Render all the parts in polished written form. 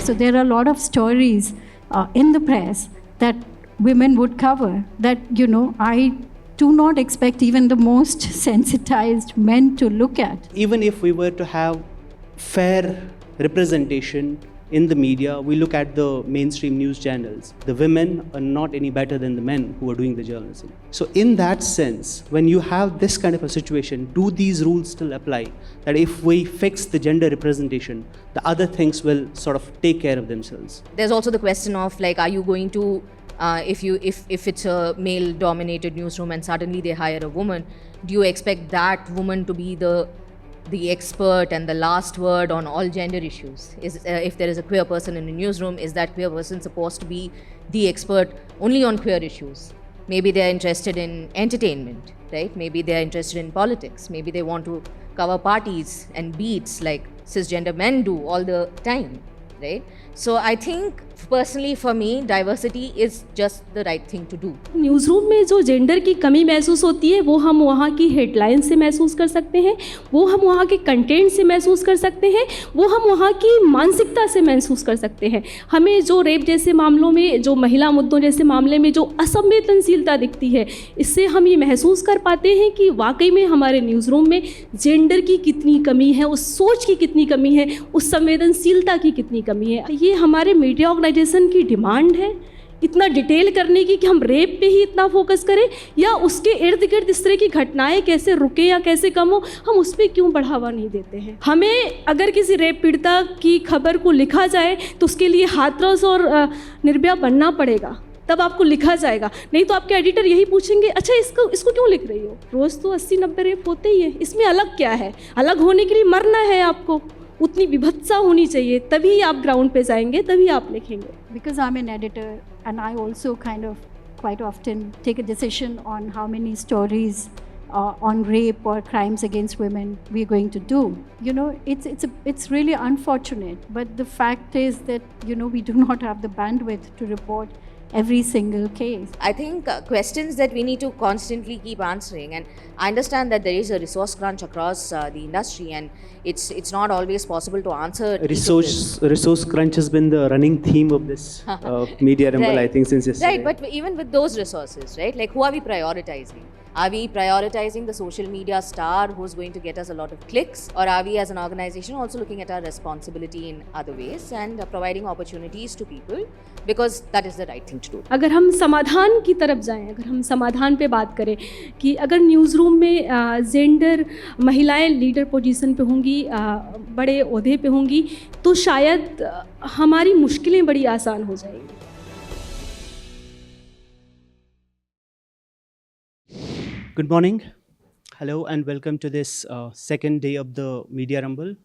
So there are a lot of stories in the press that women would cover that, I do not expect even the most sensitized men to look at. Even if we were to have fair representation in the media, we look at the mainstream news channels. The women are not any better than the men who are doing the journalism. So in that sense, when you have this kind of a situation, do these rules still apply? That if we fix the gender representation, the other things will sort of take care of themselves. There's also the question of are you going to, if it's a male-dominated newsroom and suddenly they hire a woman, do you expect that woman to be the expert and the last word on all gender issues? If there is a queer person in a newsroom, is that queer person supposed to be the expert only on queer issues? Maybe they're interested in entertainment, right? Maybe they're interested in politics. Maybe they want to cover parties and beats like cisgender men do all the time, right? So I think personally for me, diversity is just the right thing to do. Newsroom में जो gender की कमी महसूस होती है वो हम वहाँ की हेडलाइन से महसूस कर सकते हैं, वो हम वहाँ के कंटेंट से महसूस कर सकते हैं, वो हम वहाँ की मानसिकता से महसूस कर सकते हैं. हमें जो रेप जैसे मामलों में, जो महिला मुद्दों जैसे मामले में जो असंवेदनशीलता दिखती है, इससे हम ये महसूस कर पाते हैं कि वाकई में हमारे न्यूज़रूम में जेंडर की कितनी कमी है, उस सोच की कितनी कमी है, उस संवेदनशीलता की कितनी कमी है. ये हमारे मीडिया ऑर्गेनाइजेशन की डिमांड है इतना डिटेल करने की कि हम रेप पे ही इतना फोकस करें, या उसके इर्द गिर्द इस तरह की घटनाएं कैसे रुके या कैसे कम हो, हम उस पर क्यों बढ़ावा नहीं देते हैं. हमें अगर किसी रेप पीड़िता की खबर को लिखा जाए तो उसके लिए हाथरस और निर्भया बनना पड़ेगा, तब आपको लिखा जाएगा. नहीं तो आपके एडिटर यही पूछेंगे, अच्छा इसको क्यों लिख रही हो, रोज़ तो 80-90 रेप होते ही है, इसमें अलग क्या है. अलग होने के लिए मरना है आपको, उतनी विभत्सा होनी चाहिए, तभी आप ग्राउंड पे जाएंगे, तभी आप लिखेंगे. Because I'm an editor and I also kind of quite often take a decision on how many stories on rape or crimes against women we're going to do. It's really unfortunate, but the fact is that we do not have the bandwidth to report every single case. I think questions that we need to constantly keep answering, and I understand that there is a resource crunch across the industry, and it's not always possible to answer. Resource crunch has been the running theme of this media rumble, right. I think since yesterday. Right, but even with those resources, right? Who are we prioritizing? Are we prioritizing the social media star who's going to get us a lot of clicks? Or are we as an organization also looking at our responsibility in other ways and providing opportunities to people? Because that is the right thing to do. अगर हम समाधान की तरफ जाएं, अगर हम समाधान पे बात करें कि अगर न्यूज़रूम में जेंडर महिलाएं लीडर पोजीशन पे होंगी, बड़े ओहदे पे होंगी, तो शायद हमारी मुश्किलें बड़ी आसान हो जाएंगी. Good morning. Hello and welcome to this second day of the Media Rumble.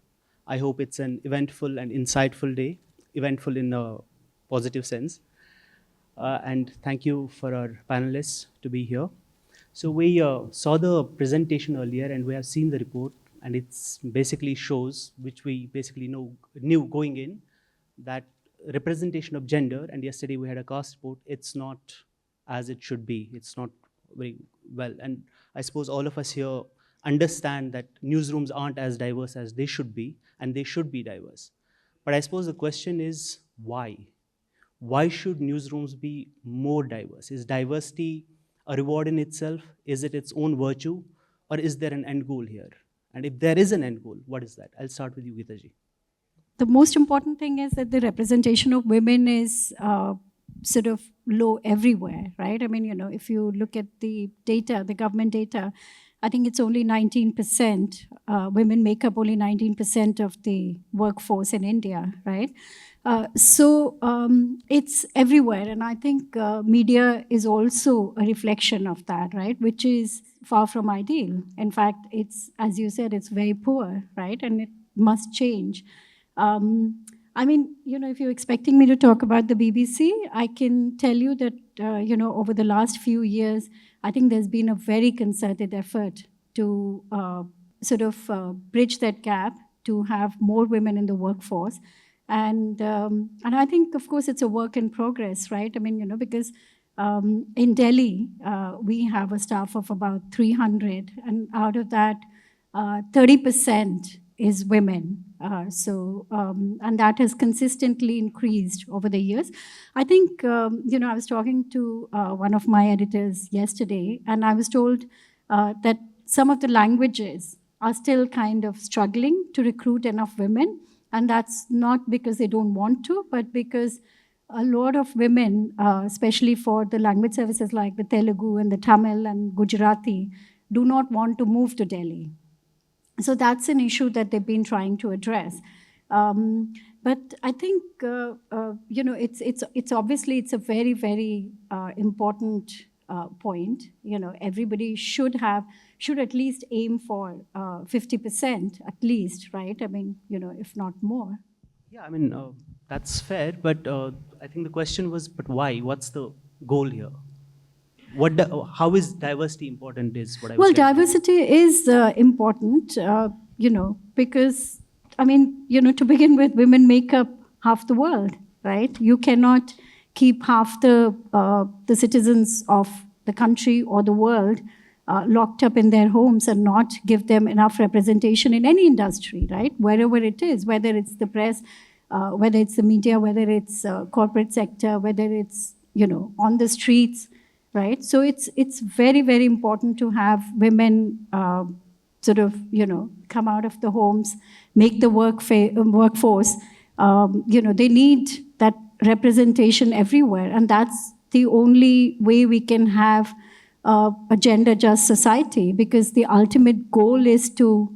I hope it's an eventful and insightful day, eventful in a positive sense. And thank you for our panelists to be here. So we saw the presentation earlier and we have seen the report, and it's basically shows, which we basically knew going in, that representation of gender, and yesterday we had a caste report, it's not as it should be. It's not very well, and I suppose all of us here understand that newsrooms aren't as diverse as they should be, and they should be diverse. But I suppose the question is why? Why should newsrooms be more diverse? Is diversity a reward in itself? Is it its own virtue? Or is there an end goal here? And if there is an end goal, what is that? I'll start with you, Geeta ji. The most important thing is that the representation of women is sort of low everywhere, right? I mean, if you look at the data, the government data, I think it's only 19%. Women make up only 19% of the workforce in India, right? So it's everywhere. And I think media is also a reflection of that, right? Which is far from ideal. In fact, it's, as you said, it's very poor, right? And it must change. I mean, if you're expecting me to talk about the BBC, I can tell you that, over the last few years, I think there's been a very concerted effort to sort of bridge that gap, to have more women in the workforce. And I think, of course, it's a work in progress, right? I mean, because in Delhi, we have a staff of about 300, and out of that, 30% is women. And that has consistently increased over the years. I think, I was talking to one of my editors yesterday, and I was told that some of the languages are still kind of struggling to recruit enough women. And that's not because they don't want to, but because a lot of women, especially for the language services like the Telugu and the Tamil and Gujarati, do not want to move to Delhi. So that's an issue that they've been trying to address. But I think, it's obviously, it's a very, very important point. Everybody should at least aim for 50% at least, right? I mean, if not more. Yeah, I mean, that's fair, but I think the question was, but why? What's the goal here? How is diversity important is what I was Well, getting at. diversity is important, because, I mean, to begin with, women make up half the world, right? You cannot keep half the citizens of the country or the world locked up in their homes and not give them enough representation in any industry, right? Wherever it is, whether it's the press, whether it's the media, whether it's corporate sector, whether it's, on the streets, right? So it's very, very important to have women come out of the homes, make the workforce. They need that representation everywhere, and that's the only way we can have a gender-just society, because the ultimate goal is to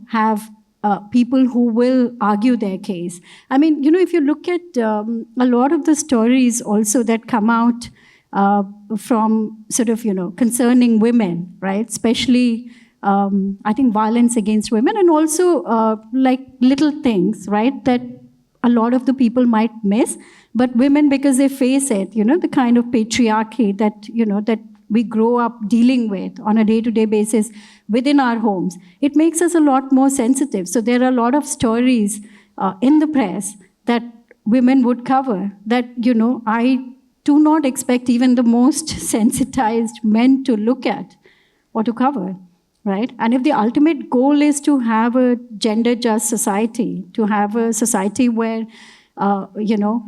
have people who will argue their case. I mean, if you look at a lot of the stories also that come out from concerning women, right? Especially, I think, violence against women, and also like little things, right? That a lot of the people might miss, but women, because they face it, the kind of patriarchy that, that we grow up dealing with on a day-to-day basis within our homes, it makes us a lot more sensitive. So there are a lot of stories in the press that women would cover that, I do not expect even the most sensitized men to look at or to cover, right? And if the ultimate goal is to have a gender-just society, to have a society where,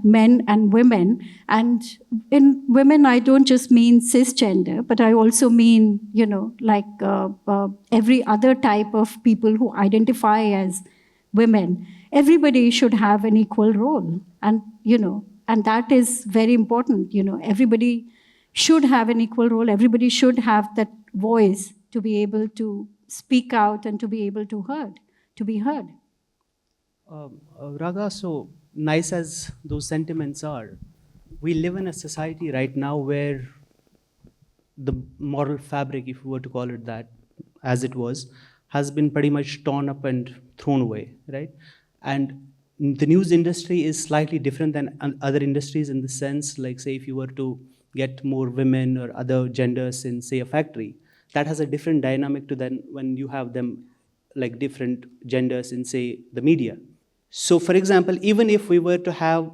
men and women, and in women, I don't just mean cisgender, but I also mean, every other type of people who identify as women, everybody should have an equal role. And, and that is very important. Everybody should have an equal role. Everybody should have that voice to be able to speak out and to be able to be heard. Raga, so nice as those sentiments are, we live in a society right now where the moral fabric, if we were to call it that, as it was, has been pretty much torn up and thrown away, right? And the news industry is slightly different than other industries in the sense, like, say, if you were to get more women or other genders in, say, a factory, that has a different dynamic to then when you have them like different genders in, say, the media. So, for example, even if we were to have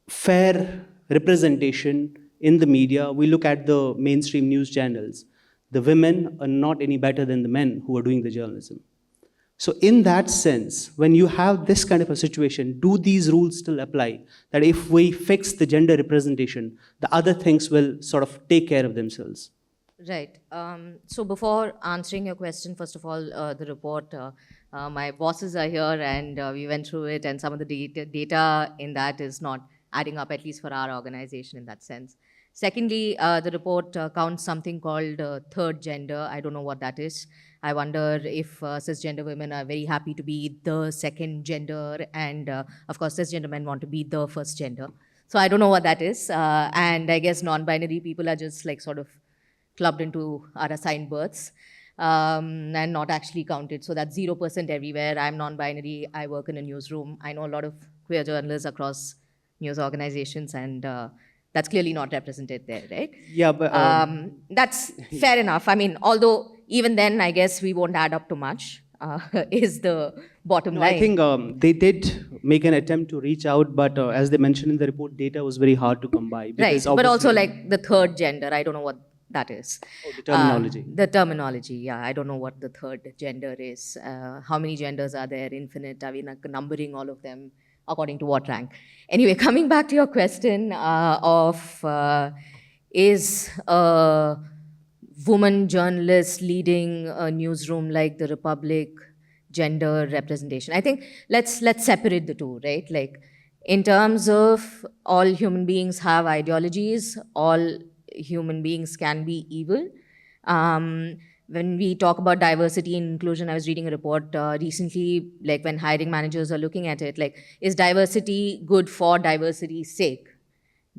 fair representation in the media, we look at the mainstream news channels, the women are not any better than the men who are doing the journalism. So in that sense, when you have this kind of a situation, do these rules still apply? That if we fix the gender representation, the other things will sort of take care of themselves? Right. So before answering your question, first of all, the report, my bosses are here and we went through it, and some of the data in that is not adding up, at least for our organization in that sense. Secondly, the report counts something called third gender. I don't know what that is. I wonder if cisgender women are very happy to be the second gender, and of course cisgender men want to be the first gender. So I don't know what that is. And I guess non-binary people are just like sort of clubbed into our assigned births and not actually counted. So that's 0% everywhere. I'm non-binary. I work in a newsroom. I know a lot of queer journalists across news organizations, and that's clearly not represented there, right? Yeah, but that's fair enough. I mean, although even then, I guess we won't add up to much, is the bottom line. I think they did make an attempt to reach out, but as they mentioned in the report, data was very hard to come by. Right, but also like the third gender, I don't know what that is. Oh, the terminology. The terminology, yeah. I don't know what the third gender is. How many genders are there? Infinite? Are we numbering all of them according to what rank? Anyway, coming back to your question is a woman journalist leading a newsroom like the Republic gender representation? I think let's separate the two, right? Like, in terms of all human beings have ideologies, all human beings can be evil. When we talk about diversity and inclusion, I was reading a report recently, like when hiring managers are looking at it, like, is diversity good for diversity's sake,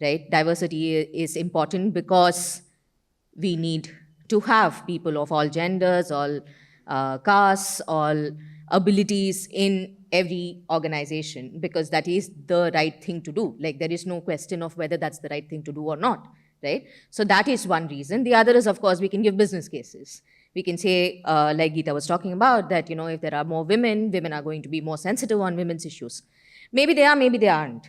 right? Diversity is important because we need to have people of all genders, all castes, all abilities in every organization, because that is the right thing to do. Like, there is no question of whether that's the right thing to do or not, right? So that is one reason. The other is, of course, we can give business cases. We can say, like Geeta was talking about, that, you know, if there are more women, women are going to be more sensitive on women's issues. Maybe they are, maybe they aren't,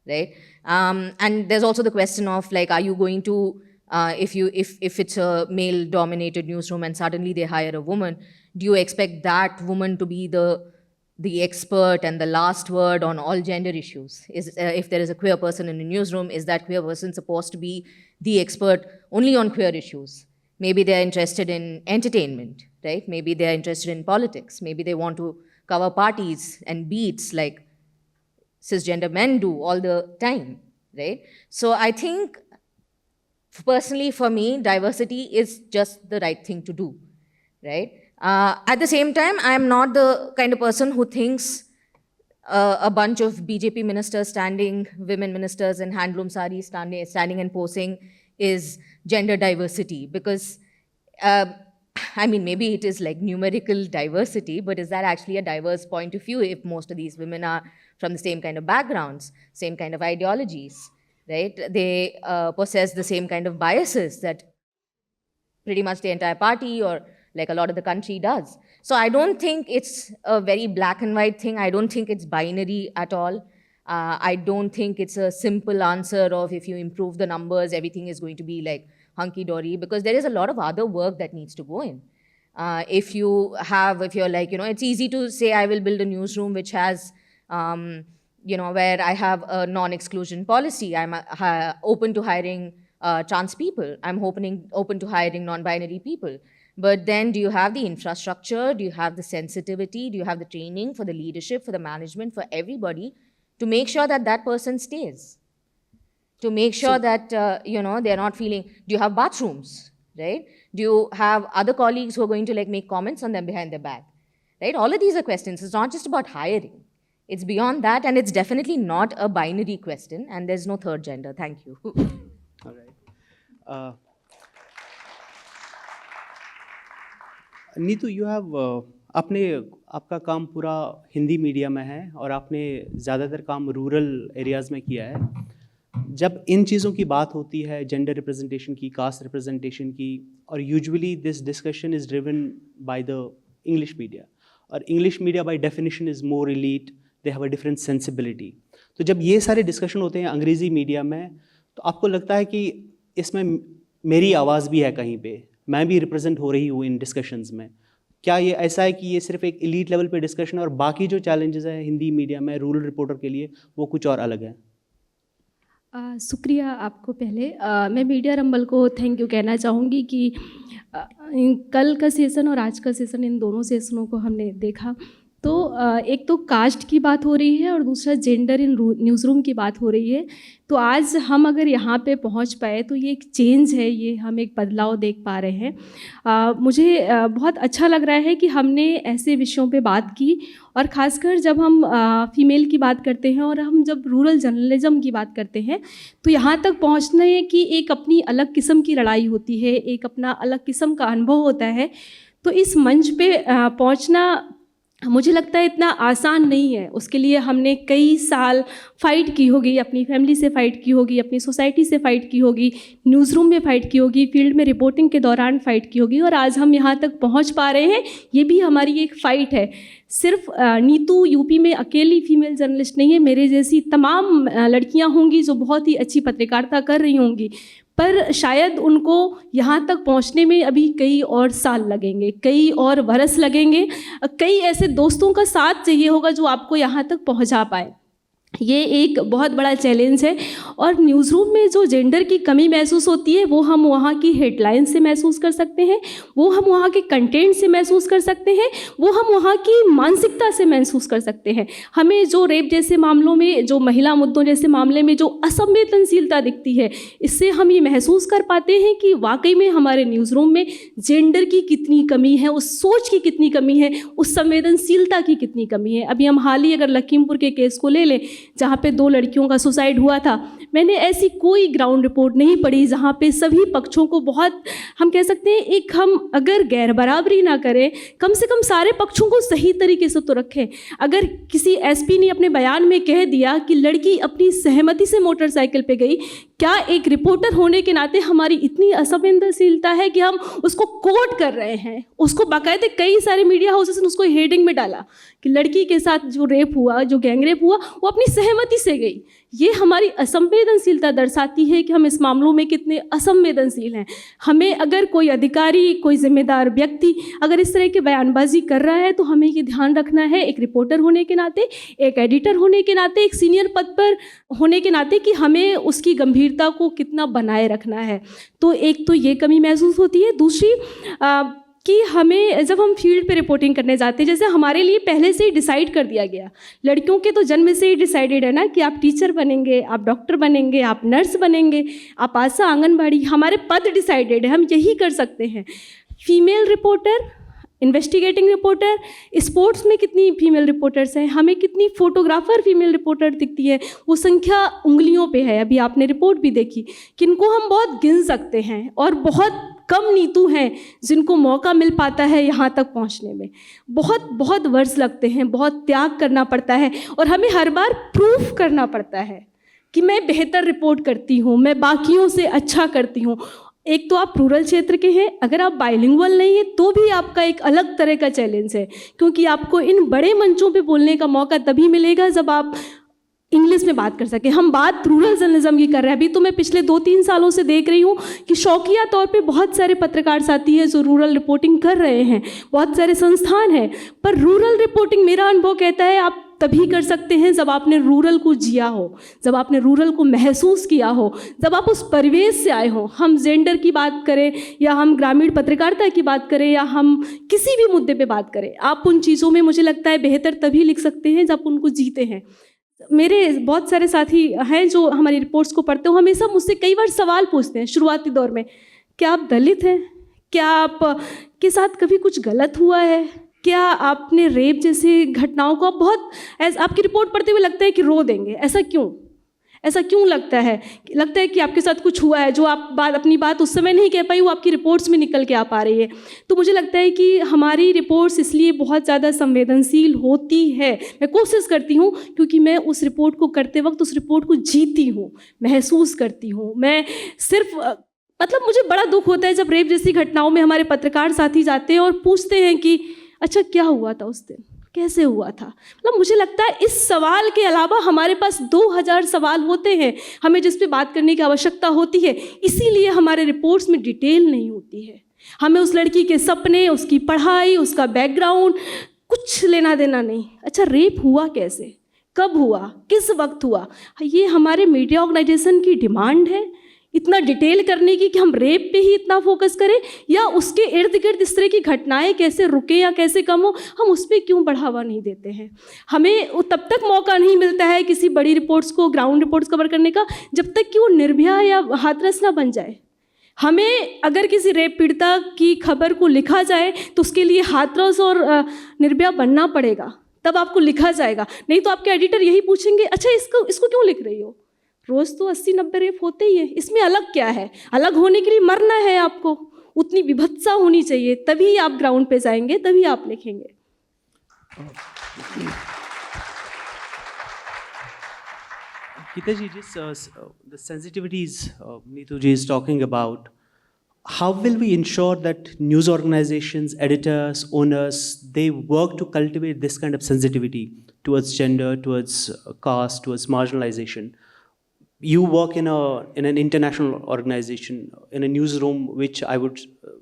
right? And there's also the question of, like, are you going to, if it's a male-dominated newsroom and suddenly they hire a woman, do you expect that woman to be the expert and the last word on all gender issues? If there is a queer person in a newsroom, is that queer person supposed to be the expert only on queer issues? Maybe they're interested in entertainment, right? Maybe they're interested in politics. Maybe they want to cover parties and beats like cisgender men do all the time, right? So I think, personally, for me, diversity is just the right thing to do, right? At the same time, I am not the kind of person who thinks a bunch of BJP ministers women ministers in handloom saris standing and posing is gender diversity, because, I mean, maybe it is like numerical diversity, but is that actually a diverse point of view if most of these women are from the same kind of backgrounds, same kind of ideologies, right? They possess the same kind of biases that pretty much the entire party or like a lot of the country does. So I don't think it's a very black and white thing. I don't think it's binary at all. I don't think it's a simple answer of if you improve the numbers, everything is going to be like hunky-dory, because there is a lot of other work that needs to go in. If you're like, you know, it's easy to say I will build a newsroom which has, you know, where I have a non-exclusion policy. I'm open to hiring trans people. I'm open to hiring non-binary people. But then, do you have the infrastructure? Do you have the sensitivity? Do you have the training for the leadership, for the management, for everybody to make sure that that person stays? To make sure that, you know, they're not feeling, do you have bathrooms, right? Do you have other colleagues who are going to like make comments on them behind their back, right? All of these are questions. It's not just about hiring. It's beyond that, and it's definitely not a binary question, and there's no third gender. Thank you. All right. Neetu, you have आपका काम पूरा Hindi media में है और आपने ज़्यादातर काम rural areas में किया है। जब इन चीज़ों की बात होती है, जेंडर रिप्रेजेंटेशन की, कास्ट रिप्रेजेंटेशन की, और usually this discussion is driven by the English media, और English media by definition is more elite, they have a different sensibility. तो जब ये सारे डिस्कशन होते हैं अंग्रेज़ी मीडिया में, तो आपको लगता है कि इसमें मेरी आवाज़ भी है कहीं पे, मैं भी रिप्रेजेंट हो रही हूँ इन डिस्कशंस में? क्या ये ऐसा है कि ये सिर्फ एक एलीट लेवल पे डिस्कशन है और बाकी जो चैलेंजेस हैं हिंदी मीडिया में रूरल रिपोर्टर के लिए वो कुछ और अलग है? शुक्रिया आपको। पहले मैं मीडिया रंबल को थैंक यू कहना चाहूँगी कि कल का सेशन और आज का सेशन, इन दोनों सेशनों को हमने देखा तो एक तो कास्ट की बात हो रही है और दूसरा जेंडर इन न्यूज़रूम की बात हो रही है। तो आज हम अगर यहाँ पे पहुँच पाए तो ये एक चेंज है, ये हम एक बदलाव देख पा रहे हैं। मुझे बहुत अच्छा लग रहा है कि हमने ऐसे विषयों पे बात की, और ख़ासकर जब हम फीमेल की बात करते हैं और हम जब रूरल जर्नलिज्म की बात करते हैं तो यहाँ तक पहुँचने की एक अपनी अलग किस्म की लड़ाई होती है, एक अपना अलग किस्म का अनुभव होता है। तो इस मंच पे पहुँचना मुझे लगता है इतना आसान नहीं है। उसके लिए हमने कई साल फ़ाइट की होगी, अपनी फैमिली से फ़ाइट की होगी, अपनी सोसाइटी से फ़ाइट की होगी, न्यूज़रूम में फ़ाइट की होगी, फील्ड में रिपोर्टिंग के दौरान फ़ाइट की होगी, और आज हम यहाँ तक पहुँच पा रहे हैं। ये भी हमारी एक फ़ाइट है। सिर्फ नीतू यूपी में अकेली फीमेल जर्नलिस्ट नहीं है, मेरे जैसी तमाम लड़कियां होंगी जो बहुत ही अच्छी पत्रकारिता कर रही होंगी, पर शायद उनको यहाँ तक पहुँचने में अभी कई और साल लगेंगे, कई और बरस लगेंगे, कई ऐसे दोस्तों का साथ चाहिए होगा जो आपको यहाँ तक पहुँचा पाए। ये एक बहुत बड़ा चैलेंज है। और न्यूज़रूम में जो जेंडर की कमी महसूस होती है वो हम वहाँ की हेडलाइन से महसूस कर सकते हैं, वो हम वहाँ के कंटेंट से महसूस कर सकते हैं, वो हम वहाँ की मानसिकता से महसूस कर सकते हैं। हमें जो रेप जैसे मामलों में, जो महिला मुद्दों जैसे मामले में जो असंवेदनशीलता दिखती है, इससे हम ये महसूस कर पाते हैं कि वाकई में हमारे न्यूज़रूम में जेंडर की कितनी कमी है, उस सोच की कितनी कमी है, उस संवेदनशीलता की कितनी कमी है। अभी हम हाल ही अगर लखीमपुर के केस को ले लें जहाँ पे 2 लड़कियों का सुसाइड हुआ था, मैंने ऐसी कोई ग्राउंड रिपोर्ट नहीं पढ़ी जहाँ पे सभी पक्षों को बहुत, हम कह सकते हैं, एक हम अगर गैर बराबरी ना करें, कम से कम सारे पक्षों को सही तरीके से तो रखें। अगर किसी एसपी ने अपने बयान में कह दिया कि लड़की अपनी सहमति से मोटरसाइकिल पे गई, क्या एक रिपोर्टर होने के नाते हमारी इतनी असंवेदनशीलता है कि हम उसको कोट कर रहे हैं? उसको बाकायदे कई सारे मीडिया हाउसेस ने उसको हेडिंग में डाला कि लड़की के साथ जो रेप हुआ, जो गैंग रेप हुआ, वो अपनी सहमति से गई। ये हमारी असंवेदनशीलता दर्शाती है कि हम इस मामलों में कितने असंवेदनशील हैं। हमें अगर कोई अधिकारी, कोई जिम्मेदार व्यक्ति अगर इस तरह की बयानबाजी कर रहा है तो हमें ये ध्यान रखना है, एक रिपोर्टर होने के नाते, एक एडिटर होने के नाते, एक सीनियर पद पर होने के नाते, कि हमें उसकी गंभीरता को कितना बनाए रखना है। तो एक तो ये कमी महसूस होती है। दूसरी कि हमें जब हम फील्ड पे रिपोर्टिंग करने जाते हैं, जैसे हमारे लिए पहले से ही डिसाइड कर दिया गया, लड़कियों के तो जन्म से ही डिसाइडेड है ना कि आप टीचर बनेंगे, आप डॉक्टर बनेंगे, आप नर्स बनेंगे, आप आशा, आंगनबाड़ी, हमारे पद डिसाइडेड है, हम यही कर सकते हैं। Female reporter, investigating reporter, sports में कितनी फीमेल रिपोर्टर्स हैं, हमें कितनी फोटोग्राफर फीमेल रिपोर्टर दिखती है, वो संख्या उंगलियों पे है। अभी आपने रिपोर्ट भी देखी, किनको हम बहुत गिन सकते हैं, और बहुत कम नीतू हैं जिनको मौका मिल पाता है यहाँ तक पहुँचने में। बहुत बहुत वर्ष लगते हैं, बहुत त्याग करना पड़ता है, और हमें हर बार प्रूफ करना पड़ता है कि मैं बेहतर रिपोर्ट करती हूँ, मैं बाकियों से अच्छा करती हूँ। एक तो आप रूरल क्षेत्र के हैं, अगर आप बाइलिंगुअल नहीं है तो भी आपका एक अलग तरह का चैलेंज है, क्योंकि आपको इन बड़े मंचों पे बोलने का मौका तभी मिलेगा जब आप इंग्लिश में बात कर सकें। हम बात रूरल जर्नलिज्म की कर रहे हैं। अभी तो मैं पिछले 2-3 सालों से देख रही हूँ कि शौकिया तौर पे बहुत सारे पत्रकार साथी हैं जो रूरल रिपोर्टिंग कर रहे हैं, बहुत सारे संस्थान हैं, पर रूरल रिपोर्टिंग, मेरा अनुभव कहता है, आप तभी कर सकते हैं जब आपने रूरल को जिया हो, जब आपने रूरल को महसूस किया हो, जब आप उस परिवेश से आए हो। हम जेंडर की बात करें या हम ग्रामीण पत्रकारिता की बात करें या हम किसी भी मुद्दे पे बात करें, आप उन चीज़ों में, मुझे लगता है, बेहतर तभी लिख सकते हैं जब उनको जीते हैं। मेरे बहुत सारे साथी हैं जो हमारी रिपोर्ट्स को पढ़ते हो, हमेशा मुझसे कई बार सवाल पूछते हैं शुरुआती दौर में, क्या आप दलित हैं, क्या आप के साथ कभी कुछ गलत हुआ है, क्या आपने रेप जैसे घटनाओं को, आप बहुत आपकी रिपोर्ट पढ़ते हुए लगता है कि रो देंगे। ऐसा क्यों लगता है? लगता है कि आपके साथ कुछ हुआ है, जो आप अपनी बात उस समय नहीं कह पाई, वो आपकी रिपोर्ट्स में निकल के आ पा रही है। तो मुझे लगता है कि हमारी रिपोर्ट्स इसलिए बहुत ज़्यादा संवेदनशील होती है। मैं कोशिश करती हूँ, क्योंकि मैं उस रिपोर्ट को करते वक्त उस रिपोर्ट को जीती हूँ, महसूस करती हूँ। मैं सिर्फ, मतलब मुझे बड़ा दुख होता है जब रेप जैसी घटनाओं में हमारे पत्रकार साथी जाते हैं और पूछते हैं कि अच्छा क्या हुआ था उस दिन, कैसे हुआ था। मतलब मुझे लगता है इस सवाल के अलावा हमारे पास 2000 सवाल होते हैं हमें जिस पे बात करने की आवश्यकता होती है, इसीलिए हमारे रिपोर्ट्स में डिटेल नहीं होती है। हमें उस लड़की के सपने, उसकी पढ़ाई, उसका बैकग्राउंड कुछ लेना देना नहीं। अच्छा रेप हुआ कैसे, कब हुआ, किस वक्त हुआ, ये हमारे मीडिया ऑर्गेनाइजेशन की डिमांड है इतना डिटेल करने की कि हम रेप पे ही इतना फोकस करें, या उसके इर्द गिर्द इस तरह की घटनाएं कैसे रुके या कैसे कम हो, हम उस पर क्यों बढ़ावा नहीं देते हैं। हमें तब तक मौका नहीं मिलता है किसी बड़ी रिपोर्ट्स को, ग्राउंड रिपोर्ट्स कवर करने का, जब तक कि वो निर्भया या हाथरस ना बन जाए। हमें अगर किसी रेप पीड़िता की खबर को लिखा जाए तो उसके लिए हाथरस और निर्भया बनना पड़ेगा, तब आपको लिखा जाएगा। नहीं तो आपके एडिटर यही पूछेंगे, अच्छा इसको क्यों लिख रही हो, रोज़ तो 80-90 रेप होते ही है, इसमें अलग क्या है। अलग होने के लिए मरना है आपको, उतनी विभत्सा होनी चाहिए, तभी आप ग्राउंड पे जाएंगे, तभी आप लिखेंगे। Geeta ji, just the sensitivities Neetu ji is talking about, how will we ensure that news organizations, editors, owners, they work to cultivate this kind of sensitivity towards gender, towards caste, towards marginalization? You work in an international organization, in a newsroom, which I would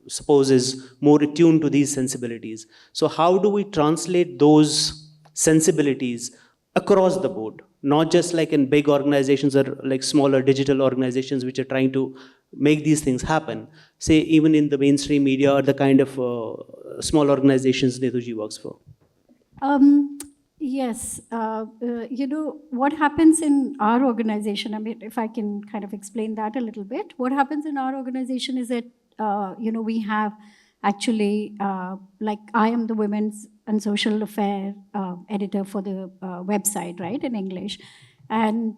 suppose is more attuned to these sensibilities. So how do we translate those sensibilities across the board, not just like in big organizations or like smaller digital organizations which are trying to make these things happen, say even in the mainstream media or the kind of small organizations Neetuji works for? Yes, what happens in our organization, I mean, if I can kind of explain that a little bit, what happens in our organization is that, we have actually, like I am the Women's and Social Affair editor for the website, right, in English. And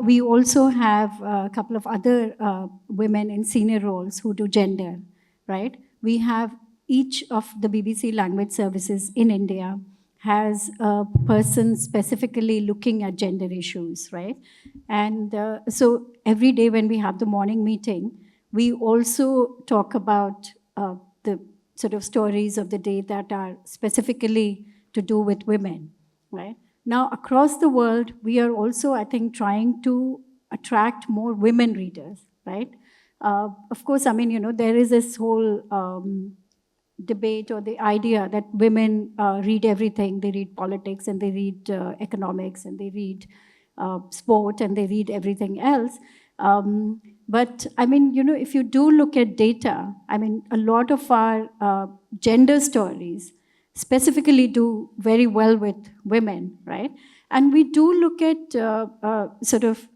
we also have a couple of other women in senior roles who do gender, right? We have each of the BBC language services in India has a person specifically looking at gender issues, right? And so every day when we have the morning meeting, we also talk about the sort of stories of the day that are specifically to do with women, right? Now, across the world, we are also, I think, trying to attract more women readers, right? Of course, I mean, there is this whole debate or the idea that women read everything. They read politics and they read economics and they read sport and they read everything else. But I mean, if you do look at data, I mean, a lot of our gender stories specifically do very well with women, right? And we do look at sort of,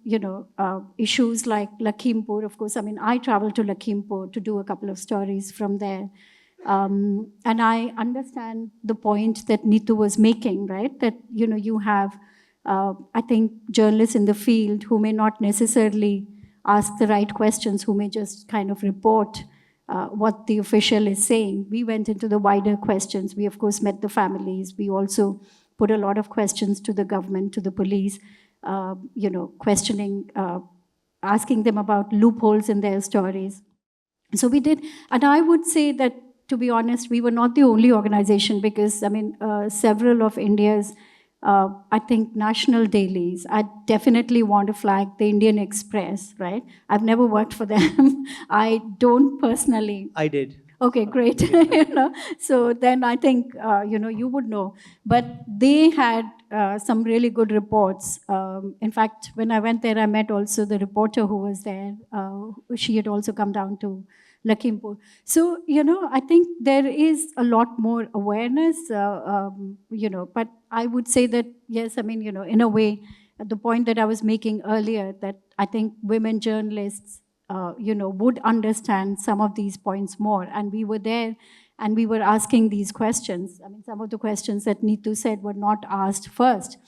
issues like Lakhimpur. Of course, I mean, I traveled to Lakhimpur to do a couple of stories from there. And I understand the point that Neetu was making, right? That, you have, I think, journalists in the field who may not necessarily ask the right questions, who may just kind of report what the official is saying. We went into the wider questions. We, of course, met the families. We also put a lot of questions to the government, to the police, questioning, asking them about loopholes in their stories. So we did, and I would say that, to be honest, we were not the only organization because, I mean, several of India's, I think, national dailies, I definitely want to flag the Indian Express, right? I've never worked for them. I don't personally. I did. Okay, great. So then I think, you would know. But they had some really good reports. In fact, when I went there, I met also the reporter who was there. She had also come down to Lakhimpur. So, I think there is a lot more awareness, but I would say that, yes, I mean, in a way, the point that I was making earlier, that I think women journalists, would understand some of these points more. And we were there and we were asking these questions. I mean, some of the questions that Neetu said were not asked first,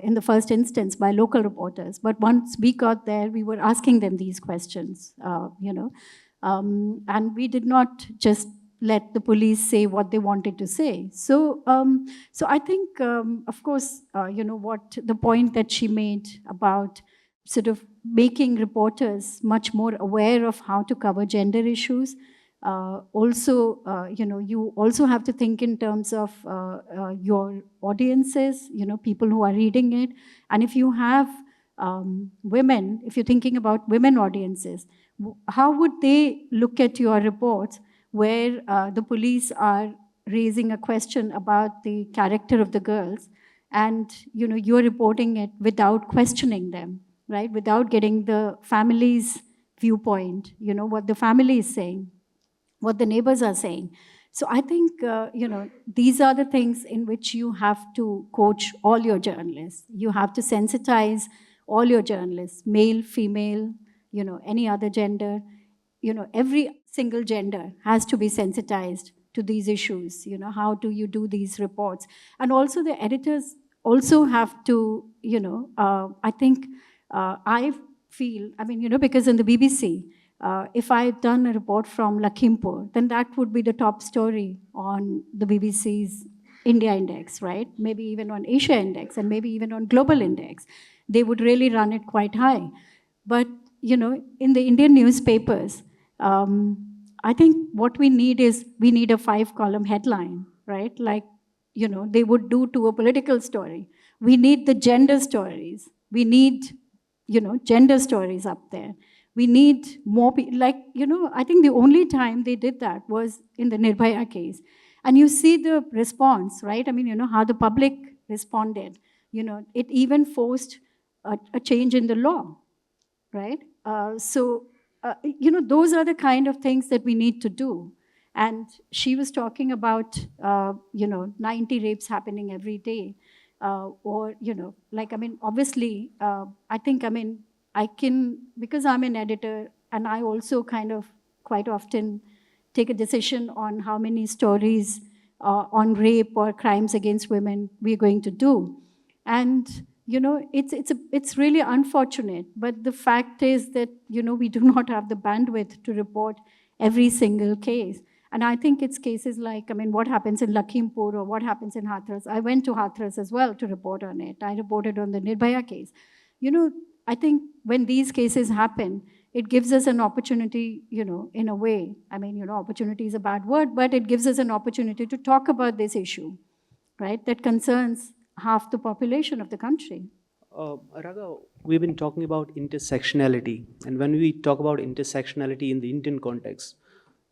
in the first instance by local reporters. But once we got there, we were asking them these questions, and we did not just let the police say what they wanted to say. So, so I think, of course, what the point that she made about sort of making reporters much more aware of how to cover gender issues. Also, you also have to think in terms of your audiences, people who are reading it. And if you have women, if you're thinking about women audiences, how would they look at your reports where the police are raising a question about the character of the girls and, you're reporting it without questioning them, right? Without getting the family's viewpoint, what the family is saying, what the neighbors are saying. So I think, these are the things in which you have to coach all your journalists. You have to sensitize all your journalists, male, female, any other gender. Every single gender has to be sensitized to these issues. How do you do these reports? And also the editors also have to, I think, I feel, I mean, because in the BBC, if I'd done a report from Lakhimpur, then that would be the top story on the BBC's India Index, right? Maybe even on Asia Index and maybe even on Global Index. They would really run it quite high. But, in the Indian newspapers, I think what we need is we need a 5-column headline, right? Like, they would do to a political story. We need the gender stories. We need, gender stories up there. We need more people. Like, I think the only time they did that was in the Nirbhaya case. And you see the response, right? I mean, how the public responded. It even forced a change in the law, right? Those are the kind of things that we need to do. And she was talking about, 90 rapes happening every day. Obviously, I can, because I'm an editor, and I also kind of quite often take a decision on how many stories on rape or crimes against women we're going to do. And it's really unfortunate, but the fact is that we do not have the bandwidth to report every single case. And I think it's cases like, what happens in Lakhimpur or what happens in Hathras. I went to Hathras as well to report on it. I reported on the Nirbhaya case. I think when these cases happen, it gives us an opportunity, in a way. Opportunity is a bad word, but it gives us an opportunity to talk about this issue, right, that concerns half the population of the country. Raga, we've been talking about intersectionality. And when we talk about intersectionality in the Indian context,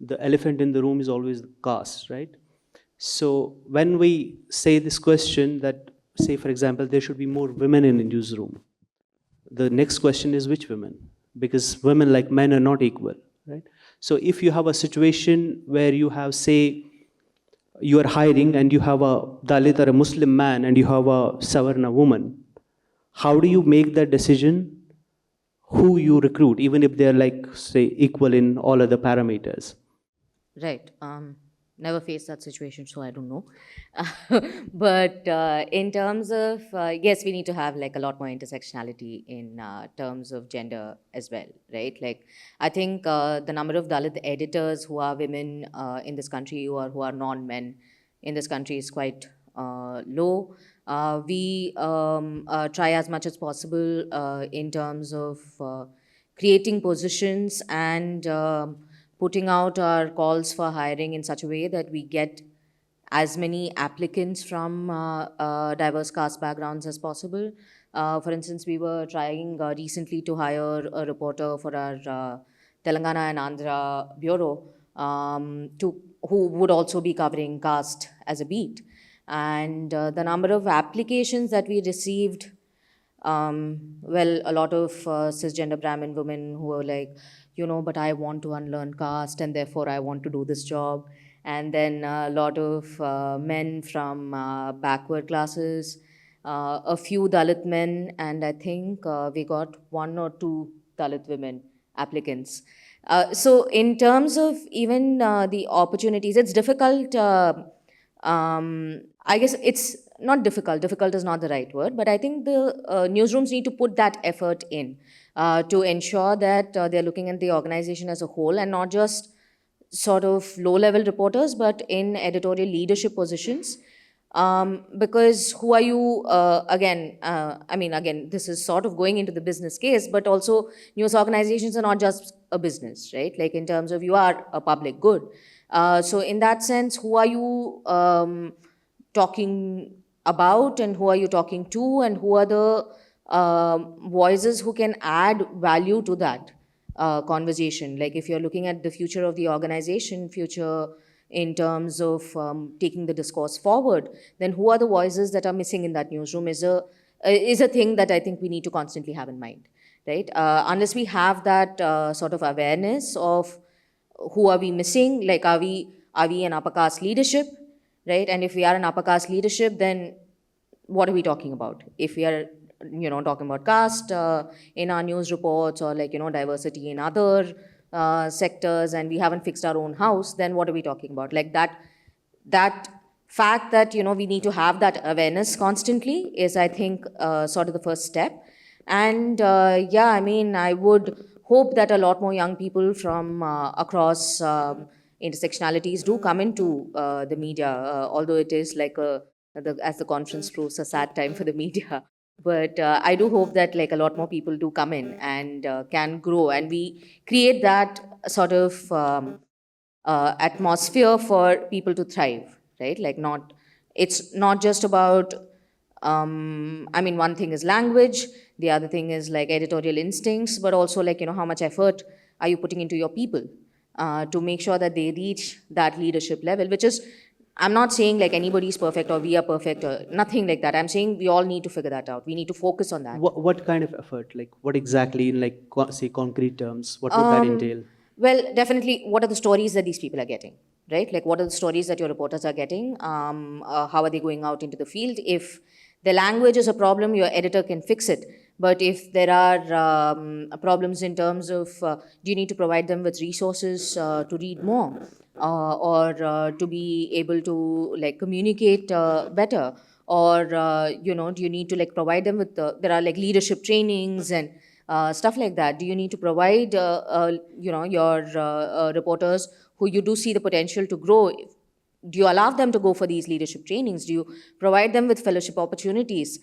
the elephant in the room is always the caste, right? So when we say this question that, say, for example, there should be more women in the newsroom, the next question is which women? Because women, like men, are not equal, right? So if you have a situation where you have, say, you are hiring and you have a Dalit or a Muslim man and you have a Savarna woman, how do you make that decision who you recruit, even if they're like, say, equal in all other parameters? Right. Never faced that situation, so I don't know. But in terms of, yes, we need to have like a lot more intersectionality in terms of gender as well, right? Like, I think the number of Dalit editors who are women in this country or who are non-men in this country is quite low. We try as much as possible in terms of creating positions and putting out our calls for hiring in such a way that we get as many applicants from diverse caste backgrounds as possible. For instance, we were trying recently to hire a reporter for our Telangana and Andhra bureau who would also be covering caste as a beat. And the number of applications that we received, a lot of cisgender Brahmin women who were like, but I want to unlearn caste and therefore I want to do this job. And then a lot of men from backward classes, a few Dalit men, and I think we got 1 or 2 Dalit women applicants. So in terms of even the opportunities, it's difficult. I guess it's not difficult. Difficult is not the right word, but I think the newsrooms need to put that effort in to ensure that they're looking at the organization as a whole and not just sort of low-level reporters, but in editorial leadership positions. Because who are you, again, this is sort of going into the business case, but also news organizations are not just a business, right? Like in terms of you are a public good. So in that sense, who are you talking about and who are you talking to and who are the voices who can add value to that conversation? Like if you're looking at the future of the organization, future in terms of taking the discourse forward, then who are the voices that are missing in that newsroom is a thing that I think we need to constantly have in mind, right? Unless we have that sort of awareness of who are we missing, like are we an upper caste leadership, right? And if we are an upper caste leadership, then what are we talking about? If we are talking about caste in our news reports or like diversity in other sectors, and we haven't fixed our own house, then what are we talking about? Like that fact that we need to have that awareness constantly is, I think, sort of the first step. And I would hope that a lot more young people from across intersectionalities do come into the media, although it is like as the conference proves, a sad time for the media. But I do hope that like a lot more people do come in and can grow, and we create that sort of atmosphere for people to thrive, right? Like not, it's not just about, I mean, one thing is language, the other thing is like editorial instincts, but also like, you know, how much effort are you putting into your people to make sure that they reach that leadership level, which is, I'm not saying like anybody's perfect or we are perfect or nothing like that. I'm saying we all need to figure that out. We need to focus on that. What kind of effort? Like what exactly, in like say concrete terms, what would that entail? Well, definitely, what are the stories that these people are getting, right? Like, what are the stories that your reporters are getting? How are they going out into the field? If the language is a problem, your editor can fix it. But if there are problems in terms of, do you need to provide them with resources to read more, or to be able to like communicate better, or you know, do you need to like provide them with there are like leadership trainings and stuff like that. Do you need to provide, you know, your reporters who you do see the potential to grow? Do you allow them to go for these leadership trainings? Do you provide them with fellowship opportunities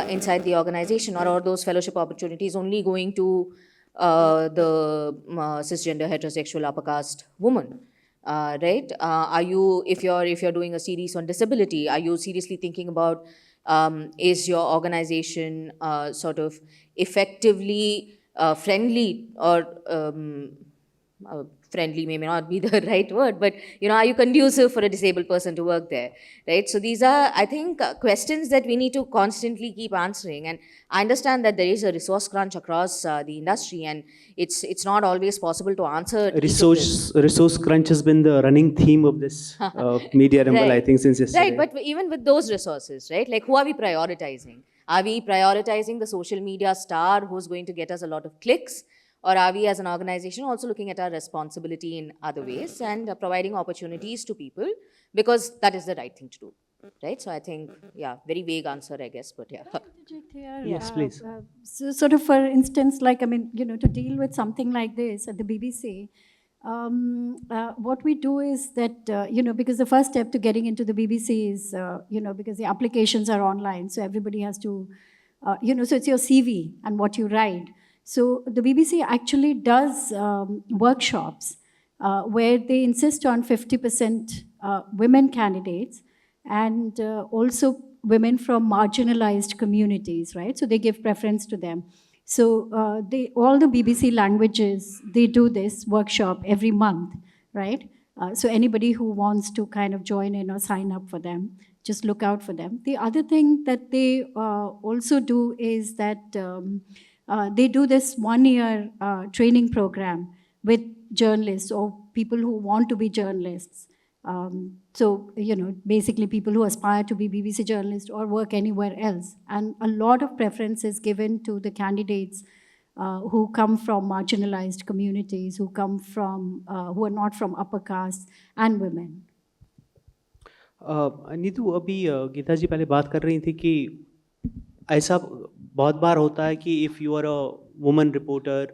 inside the organization, or are those fellowship opportunities only going to the cisgender heterosexual upper caste woman? Right? Are you, if you're doing a series on disability, are you seriously thinking about is your organization sort of effectively friendly, or friendly may not be the right word, but you know, are you conducive for a disabled person to work there, right? So these are, I think, questions that we need to constantly keep answering. And I understand that there is a resource crunch across the industry, and it's not always possible to answer Resource crunch has been the running theme of this media rumble, Right. I think, since yesterday. Right, but even with those resources, right? Like, who are we prioritizing? Are we prioritizing the social media star who's going to get us a lot of clicks? Or are we as an organization also looking at our responsibility in other ways and providing opportunities to people, because that is the right thing to do, right? So I think, yeah, very vague answer, I guess, but yeah. Interject here. Yes, please. So sort of, for instance, like, I mean, you know, to deal with something like this at the BBC, what we do is that, you know, because the first step to getting into the BBC is, you know, because the applications are online, so everybody has to, you know, so it's your CV and what you write. So the BBC actually does workshops where they insist on 50% women candidates, and also women from marginalized communities, right? So they give preference to them. So all the BBC languages, they do this workshop every month, right? So anybody who wants to kind of join in or sign up for them, just look out for them. The other thing that they also do is that they do this 1-year training program with journalists or people who want to be journalists. So, you know, basically people who aspire to be BBC journalists or work anywhere else. And a lot of preference is given to the candidates who come from marginalized communities, who come from, who are not from upper caste, and women. Neetu, अभी गीता जी पहले बात कर रही थी कि ऐसा बहुत बार होता है कि if you are a woman reporter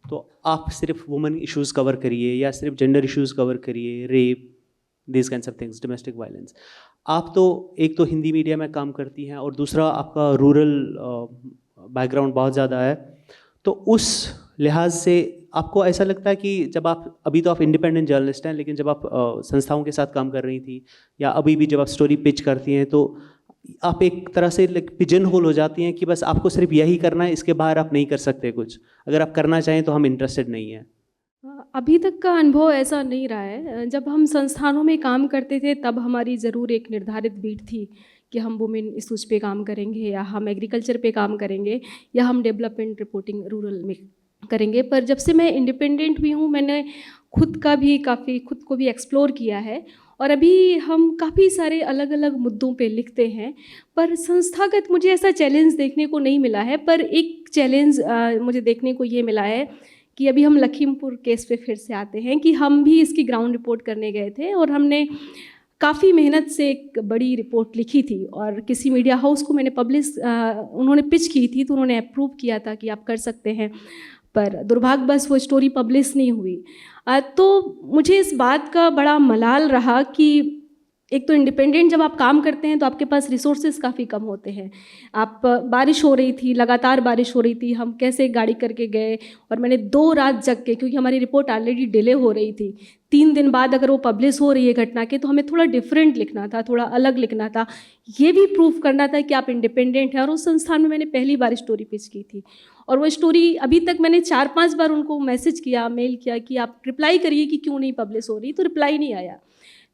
तो आप सिर्फ वुमन इश्यूज़ कवर करिए या सिर्फ जेंडर इश्यूज़ कवर करिए, rape, this kinds of things, domestic violence. आप तो एक तो हिंदी मीडिया में काम करती हैं और दूसरा आपका रूरल बैकग्राउंड बहुत ज़्यादा है, तो उस लिहाज से आपको ऐसा लगता है कि जब आप, अभी तो आप इंडिपेंडेंट जर्नलिस्ट हैं, लेकिन जब आप संस्थाओं के साथ काम कर रही थी या अभी भी जब आप स्टोरी पिच करती हैं, तो आप एक तरह से पिजन होल हो जाती हैं कि बस आपको सिर्फ यही करना है, इसके बाहर आप नहीं कर सकते कुछ, अगर आप करना चाहें तो हम इंटरेस्टेड नहीं हैं। अभी तक का अनुभव ऐसा नहीं रहा है। जब हम संस्थानों में काम करते थे तब हमारी ज़रूर एक निर्धारित बीट थी कि हम वुमेन इश्यूज़ पे काम करेंगे, या हम एग्रीकल्चर पे काम करेंगे, या हम डेवलपमेंट रिपोर्टिंग रूरल में करेंगे। पर जब से मैं इंडिपेंडेंट हुई हूँ, मैंने खुद को भी एक्सप्लोर किया है, और अभी हम काफ़ी सारे अलग अलग मुद्दों पे लिखते हैं। पर संस्थागत मुझे ऐसा चैलेंज देखने को नहीं मिला है, पर एक चैलेंज मुझे देखने को ये मिला है कि अभी हम लखीमपुर केस पे फिर से आते हैं कि हम भी इसकी ग्राउंड रिपोर्ट करने गए थे, और हमने काफ़ी मेहनत से एक बड़ी रिपोर्ट लिखी थी, और किसी मीडिया हाउस को मैंने उन्होंने पिच की थी, तो उन्होंने अप्रूव किया था कि आप कर सकते हैं, पर दुर्भाग्यवश वो स्टोरी पब्लिश नहीं हुई। तो मुझे इस बात का बड़ा मलाल रहा कि एक तो इंडिपेंडेंट जब आप काम करते हैं तो आपके पास रिसोर्सेज काफ़ी कम होते हैं। आप बारिश हो रही थी, लगातार बारिश हो रही थी, हम कैसे गाड़ी करके गए और मैंने 2 रात जग के, क्योंकि हमारी रिपोर्ट ऑलरेडी डिले हो रही थी, 3 दिन बाद अगर वो पब्लिश हो रही है घटना के, तो हमें थोड़ा डिफरेंट लिखना था, थोड़ा अलग लिखना था, ये भी प्रूफ करना था कि आप इंडिपेंडेंट हैं। और उस संस्थान में मैंने पहली बार स्टोरी पिच की थी और वो स्टोरी अभी तक मैंने 4-5 बार उनको मैसेज किया, मेल किया कि आप रिप्लाई करिए कि क्यों नहीं पब्लिश हो रही, तो रिप्लाई नहीं आया।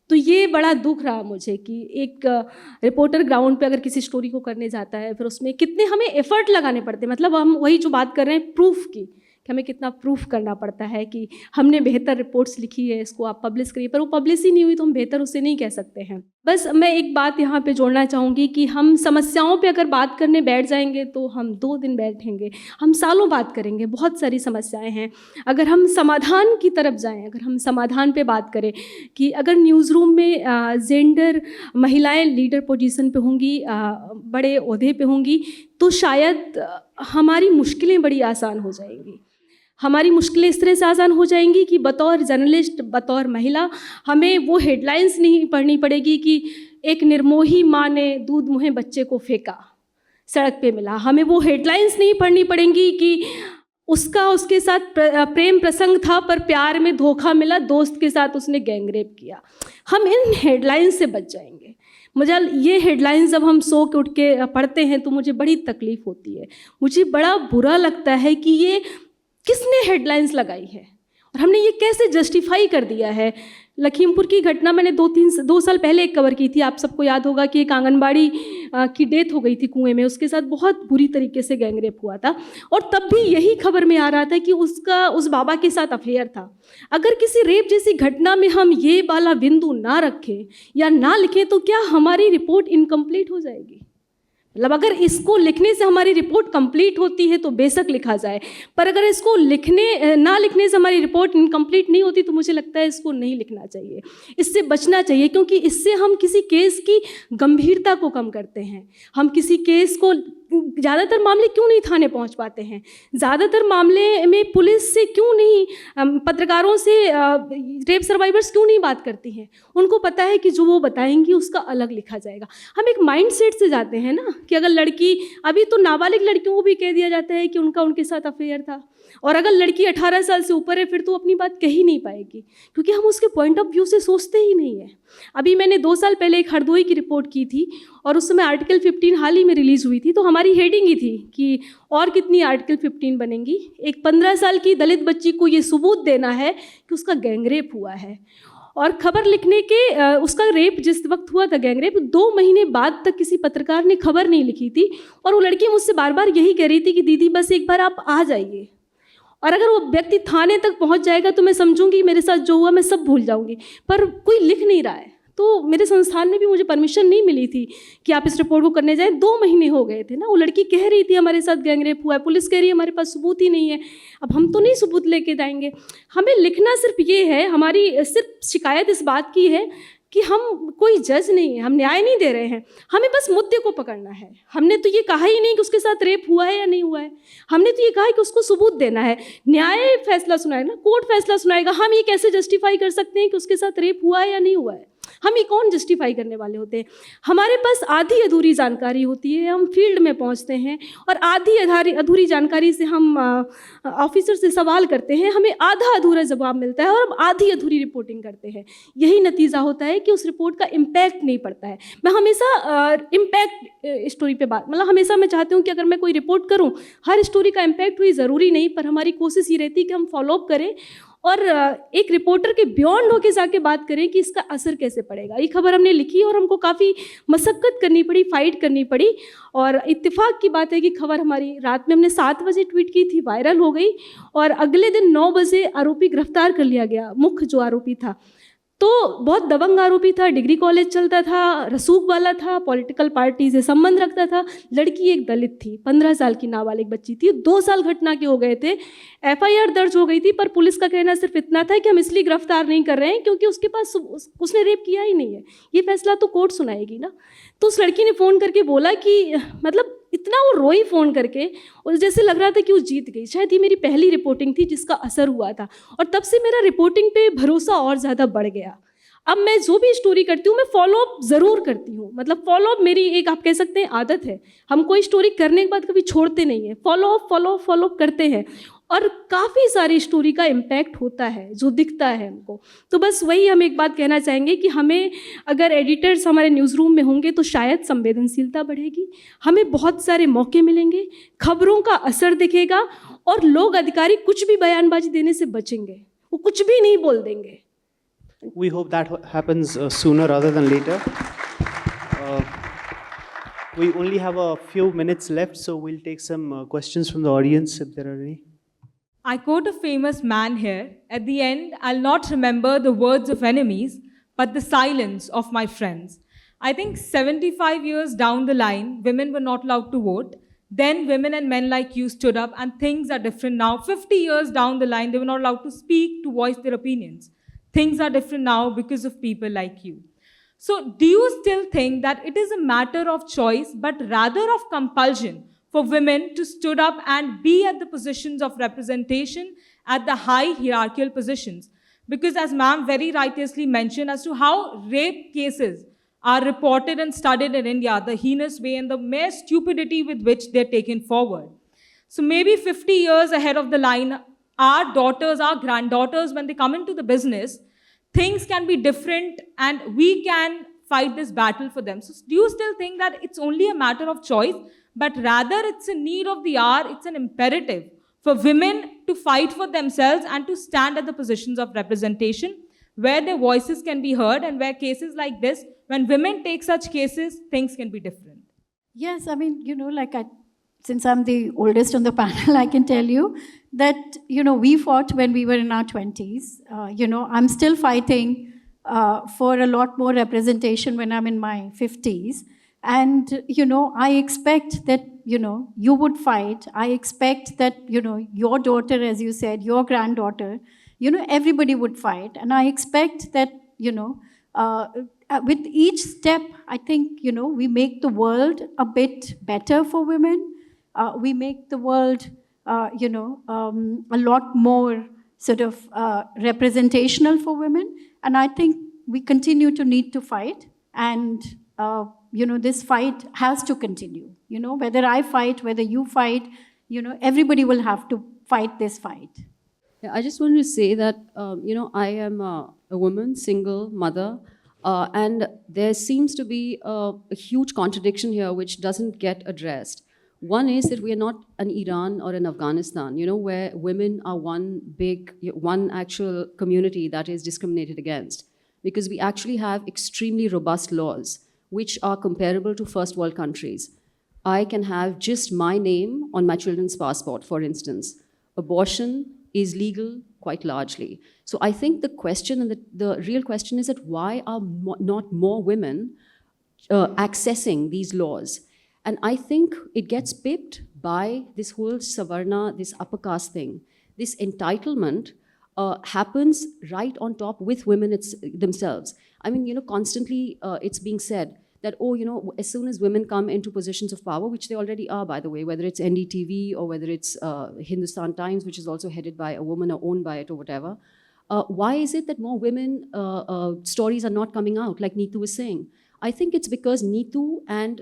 तो ये बड़ा दुख रहा मुझे कि एक रिपोर्टर ग्राउंड पे अगर किसी स्टोरी को करने जाता है, फिर उसमें कितने हमें एफर्ट लगाने पड़ते हैं। मतलब हम वही जो बात कर रहे हैं प्रूफ की, कि हमें कितना प्रूफ करना पड़ता है कि हमने बेहतर रिपोर्ट्स लिखी है, इसको आप पब्लिश करिए, पर वो पब्लिश ही नहीं हुई तो हम बेहतर उसे नहीं कह सकते हैं। बस मैं एक बात यहाँ पे जोड़ना चाहूँगी कि हम समस्याओं पे अगर बात करने बैठ जाएंगे तो हम 2 दिन बैठेंगे, हम सालों बात करेंगे। बहुत सारी समस्याएं हैं। अगर हम समाधान की तरफ जाएं, अगर हम समाधान पे बात करें कि अगर न्यूज़ रूम में जेंडर महिलाएं लीडर पोजीशन पे होंगी, बड़े ओहदे पे होंगी, तो शायद हमारी मुश्किलें बड़ी आसान हो जाएंगी। हमारी मुश्किलें इस तरह से आसान हो जाएंगी कि बतौर जर्नलिस्ट, बतौर महिला, हमें वो हेडलाइंस नहीं पढ़नी पड़ेगी कि एक निर्मोही माँ ने दूध मुहे बच्चे को फेंका, सड़क पे मिला। हमें वो हेडलाइंस नहीं पढ़नी पड़ेंगी कि उसके साथ प्रेम प्रसंग था पर प्यार में धोखा मिला, दोस्त के साथ उसने गैंगरेप किया। हम इन हेडलाइंस से बच जाएंगे। मुझे ये हेडलाइंस जब हम सो के उठ के पढ़ते हैं तो मुझे बड़ी तकलीफ़ होती है। मुझे बड़ा बुरा लगता है कि ये किसने हेडलाइंस लगाई है और हमने ये कैसे जस्टिफाई कर दिया है। लखीमपुर की घटना मैंने 2 साल पहले एक कवर की थी। आप सबको याद होगा कि एक आंगनबाड़ी की डेथ हो गई थी कुएं में, उसके साथ बहुत बुरी तरीके से गैंगरेप हुआ था और तब भी यही खबर में आ रहा था कि उस बाबा के साथ अफेयर था। अगर किसी रेप जैसी घटना में हम ये वाला बिंदु ना रखें या ना लिखें तो क्या हमारी रिपोर्ट इनकम्प्लीट हो जाएगी? मतलब अगर इसको लिखने से हमारी रिपोर्ट कंप्लीट होती है तो बेशक लिखा जाए, पर अगर इसको ना लिखने से हमारी रिपोर्ट इनकम्प्लीट नहीं होती तो मुझे लगता है इसको नहीं लिखना चाहिए, इससे बचना चाहिए, क्योंकि इससे हम किसी केस की गंभीरता को कम करते हैं। हम किसी केस को, ज़्यादातर मामले क्यों नहीं थाने पहुंच पाते हैं, ज़्यादातर मामले में पुलिस से क्यों नहीं, पत्रकारों से रेप सर्वाइवर्स क्यों नहीं बात करती हैं? उनको पता है कि जो वो बताएंगी उसका अलग लिखा जाएगा। हम एक माइंडसेट से जाते हैं ना कि अगर लड़की, अभी तो नाबालिग लड़कियों को भी कह दिया जाता है कि उनके साथ अफेयर था, और अगर लड़की 18 साल से ऊपर है फिर तो अपनी बात कह ही नहीं पाएगी, क्योंकि हम उसके पॉइंट ऑफ व्यू से सोचते ही नहीं है। अभी मैंने 2 साल पहले एक हरदोई की रिपोर्ट की थी और उस समय आर्टिकल 15 हाल ही में रिलीज़ हुई थी, तो हमारी हेडिंग ही थी कि और कितनी आर्टिकल 15 बनेंगी। एक 15 साल की दलित बच्ची को ये सबूत देना है कि उसका गैंगरेप हुआ है, और खबर लिखने के उसका रेप जिस वक्त हुआ था, गैंगरेप, 2 महीने बाद तक किसी पत्रकार ने खबर नहीं लिखी थी, और वो लड़की मुझसे बार बार यही कह रही थी कि दीदी बस एक बार आप आ जाइए, और अगर वो व्यक्ति थाने तक पहुंच जाएगा तो मैं समझूंगी मेरे साथ जो हुआ मैं सब भूल जाऊंगी, पर कोई लिख नहीं रहा है। तो मेरे संस्थान में भी मुझे परमिशन नहीं मिली थी कि आप इस रिपोर्ट को करने जाएं। 2 महीने हो गए थे ना, वो लड़की कह रही थी हमारे साथ गैंगरेप हुआ है, पुलिस कह रही है हमारे पास सबूत ही नहीं है। अब हम तो नहीं सबूत लेके जाएंगे। हमें लिखना सिर्फ ये है, हमारी सिर्फ शिकायत इस बात की है कि हम कोई जज नहीं है, हम न्याय नहीं दे रहे हैं, हमें बस मुद्दे को पकड़ना है। हमने तो ये कहा ही नहीं कि उसके साथ रेप हुआ है या नहीं हुआ है, हमने तो ये कहा है कि उसको सबूत देना है। न्याय फैसला सुनाएगा ना, कोर्ट फैसला सुनाएगा। हम ये कैसे जस्टिफाई कर सकते हैं कि उसके साथ रेप हुआ है या नहीं हुआ है? हम ये कौन जस्टिफाई करने वाले होते हैं? हमारे पास आधी अधूरी जानकारी होती है, हम फील्ड में पहुंचते हैं और आधी अधूरी जानकारी से हम ऑफिसर से सवाल करते हैं, हमें आधा अधूरा जवाब मिलता है और हम आधी अधूरी रिपोर्टिंग करते हैं। यही नतीजा होता है कि उस रिपोर्ट का इम्पैक्ट नहीं पड़ता है। मैं हमेशा इम्पैक्ट स्टोरी पे बात, मतलब हमेशा मैं चाहती हूँ कि अगर मैं कोई रिपोर्ट करूँ, हर स्टोरी का इम्पैक्ट हुई ज़रूरी नहीं, पर हमारी कोशिश ये रहती है कि हम फॉलोअप करें और एक रिपोर्टर के बियॉन्ड होके जाके बात करें कि इसका असर कैसे पड़ेगा। ये खबर हमने लिखी और हमको काफ़ी मशक्क़त करनी पड़ी, फाइट करनी पड़ी, और इत्तेफाक की बात है कि खबर हमारी रात में हमने 7 बजे ट्वीट की थी, वायरल हो गई, और अगले दिन 9 बजे आरोपी गिरफ्तार कर लिया गया। मुख्य जो आरोपी था तो बहुत दबंग आरोपी था, डिग्री कॉलेज चलता था, रसूख वाला था, पॉलिटिकल पार्टी से संबंध रखता था। लड़की एक दलित थी, 15 साल की नाबालिग बच्ची थी, 2 साल घटना के हो गए थे, FIR दर्ज हो गई थी, पर पुलिस का कहना सिर्फ इतना था कि हम इसलिए गिरफ्तार नहीं कर रहे हैं क्योंकि उसके पास उसने रेप किया ही नहीं है। ये फैसला तो कोर्ट सुनाएगी ना। तो उस लड़की ने फ़ोन करके बोला कि, मतलब इतना वो रोई फ़ोन करके, और जैसे लग रहा था कि वो जीत गई। शायद ये मेरी पहली रिपोर्टिंग थी जिसका असर हुआ था, और तब से मेरा रिपोर्टिंग पे भरोसा और ज़्यादा बढ़ गया। अब मैं जो भी स्टोरी करती हूँ मैं फॉलो अप ज़रूर करती हूँ, मतलब फॉलो अप मेरी एक आप कह सकते हैं आदत है। हम कोई स्टोरी करने के बाद कभी छोड़ते नहीं हैं, फॉलो अप करते हैं और काफ़ी सारी स्टोरी का इम्पैक्ट होता है जो दिखता है हमको। तो बस वही हम एक बात कहना चाहेंगे कि हमें अगर एडिटर्स हमारे न्यूज़ रूम में होंगे तो शायद संवेदनशीलता बढ़ेगी, हमें बहुत सारे मौके मिलेंगे, खबरों का असर दिखेगा और लोग अधिकारी कुछ भी बयानबाजी देने से बचेंगे, वो कुछ भी नहीं बोल देंगे। We hope that happens sooner rather than later. We only have a few minutes left, so we'll take some questions from the audience if there are any. I quote a famous man here. At the end, I'll not remember the words of enemies, but the silence of my friends. I think 75 years down the line, women were not allowed to vote. Then women and men like you stood up, and things are different now. 50 years down the line, they were not allowed to speak, to voice their opinions. Things are different now because of people like you. So do you still think that it is a matter of choice, but rather of compulsion for women to stood up and be at the positions of representation at the high hierarchical positions? Because as ma'am very righteously mentioned as to how rape cases are reported and studied in India, the heinous way and the mere stupidity with which they're taken forward. So maybe 50 years ahead of the line, our daughters, our granddaughters, when they come into the business, things can be different and we can fight this battle for them. So do you still think that it's only a matter of choice, but rather it's a need of the hour, it's an imperative for women to fight for themselves and to stand at the positions of representation where their voices can be heard, and where cases like this, when women take such cases, things can be different? Yes, I mean, since I'm the oldest on the panel, I can tell you that, we fought when we were in our 20s. I'm still fighting for a lot more representation when I'm in my 50s. And, I expect that, you would fight. I expect that, your daughter, as you said, your granddaughter, everybody would fight. And I expect that, with each step, I think, we make the world a bit better for women. We make the world, a lot more sort of representational for women. And I think we continue to need to fight. And, this fight has to continue. Whether I fight, whether you fight, everybody will have to fight this fight. Yeah, I just wanted to say that, I am a woman, single, mother, and there seems to be a huge contradiction here which doesn't get addressed. One is that we are not an Iran or an Afghanistan, where women are one actual community that is discriminated against. Because we actually have extremely robust laws which are comparable to first world countries. I can have just my name on my children's passport, for instance. Abortion is legal quite largely. So I think the question and the real question is that why are not more women accessing these laws? And I think it gets pipped by this whole Savarna, this upper caste thing. This entitlement happens right on top with women themselves. I mean, constantly it's being said that, as soon as women come into positions of power, which they already are, by the way, whether it's NDTV or whether it's Hindustan Times, which is also headed by a woman or owned by it or whatever, why is it that more women stories are not coming out, like Neetu was saying? I think it's because Neetu and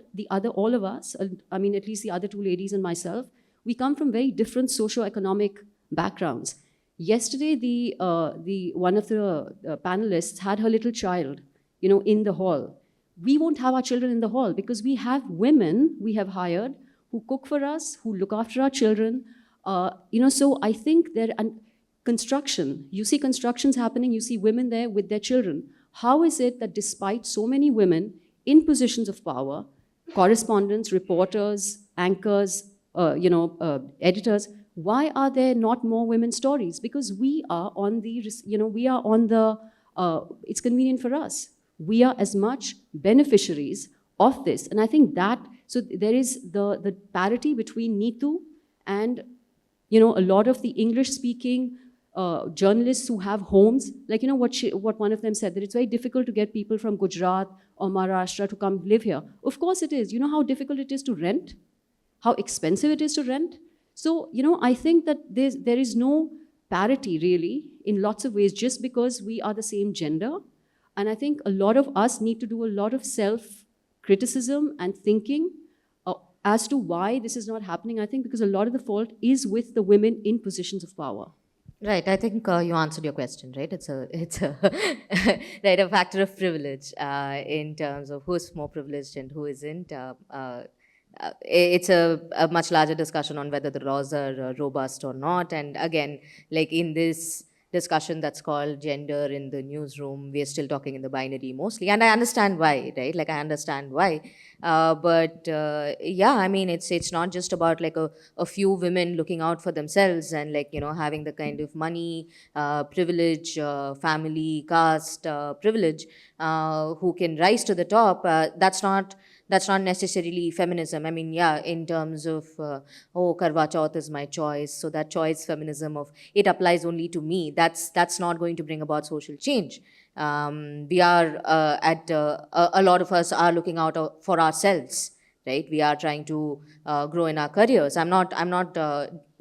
all of us, I mean, at least the other two ladies and myself, we come from very different socio-economic backgrounds. Yesterday, one of the panelists had her little child, in the hall. We won't have our children in the hall because we have women we have hired who cook for us, who look after our children. So I think construction, you see constructions happening, you see women there with their children. How is it that despite so many women in positions of power, correspondents, reporters, anchors, editors, why are there not more women's stories? Because we are on the, it's convenient for us. We are as much beneficiaries of this. And I think so there is the parity between Neetu and, a lot of the English-speaking journalists who have homes. Like, what one of them said, that it's very difficult to get people from Gujarat or Maharashtra to come live here. Of course it is. You know how difficult it is to rent? How expensive it is to rent? So, I think that there is no parity really in lots of ways just because we are the same gender. And I think a lot of us need to do a lot of self-criticism and thinking as to why this is not happening. I think because a lot of the fault is with the women in positions of power. Right, I think you answered your question, right? It's a right, a factor of privilege in terms of who's more privileged and who isn't. It's a much larger discussion on whether the laws are robust or not. And again, like in this discussion that's called gender in the newsroom, we are still talking in the binary mostly. And I understand why, right? Like I understand why. But yeah, I mean, it's not just about like a few women looking out for themselves and like, you know, having the kind of money, privilege, family, caste, privilege, who can rise to the top. That's not necessarily feminism. I mean, yeah, in terms of, Karwa Chauth is my choice. So that choice feminism of it applies only to me. That's not going to bring about social change. We are a lot of us are looking out for ourselves, right? We are trying to grow in our careers. I'm not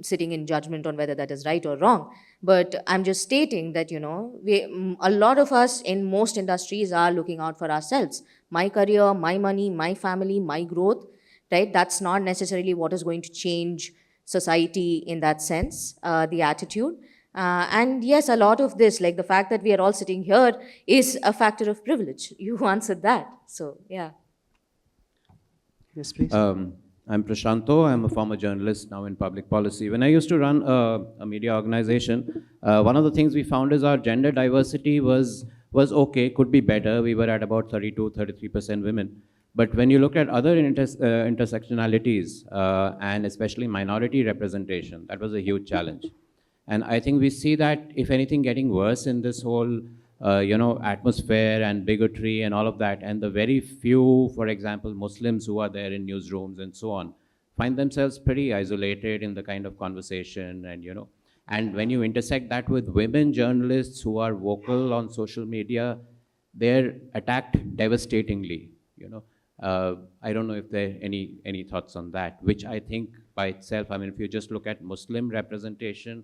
sitting in judgment on whether that is right or wrong, but I'm just stating that, you know, a lot of us in most industries are looking out for ourselves. My career, my money, my family, my growth, right? That's not necessarily what is going to change society in that sense, the attitude. And yes, a lot of this, like the fact that we are all sitting here, is a factor of privilege. You answered that. So, yeah. Yes, please. I'm Prashanto. I'm a former journalist now in public policy. When I used to run a media organization, one of the things we found is our gender diversity was okay, could be better. We were at about 32-33% women. But when you look at other intersectionalities, and especially minority representation, that was a huge challenge. And I think we see that, if anything, getting worse in this whole atmosphere and bigotry and all of that. And the very few, for example, Muslims who are there in newsrooms and so on, find themselves pretty isolated in the kind of conversation. And when you intersect that with women journalists who are vocal on social media, they're attacked devastatingly. I don't know if there are any thoughts on that, which I think by itself, I mean, if you just look at Muslim representation,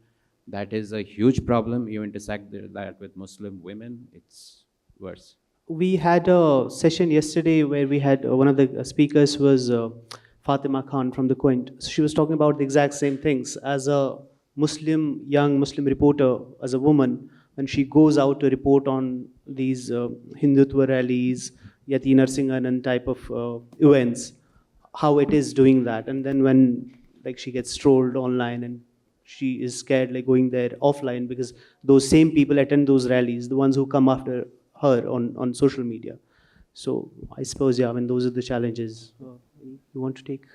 that is a huge problem. You intersect that with Muslim women, it's worse. We had a session yesterday where we had one of the speakers was Fatima Khan from the Quint. So she was talking about the exact same things. As a young Muslim reporter, as a woman, when she goes out to report on these Hindutva rallies, Yati Narsinganan type of events, how it is doing that. And then when she gets trolled online and she is scared going there offline, because those same people attend those rallies, the ones who come after her on social media. So I suppose, yeah, I mean, those are the challenges. You want to take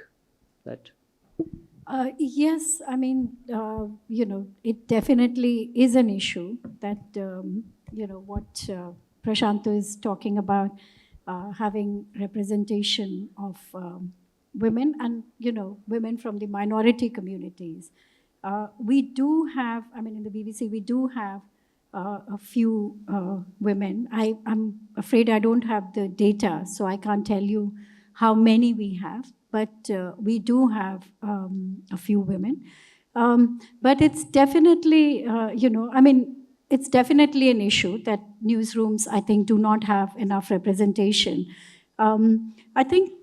that? Yes, I mean, it definitely is an issue that, what Prashanto is talking about, having representation of women and, women from the minority communities. We do have, I mean, in the BBC, we do have a few women. I'm afraid I don't have the data, so I can't tell you how many we have, but we do have a few women. But it's definitely, it's definitely an issue that newsrooms, I think, do not have enough representation. I think,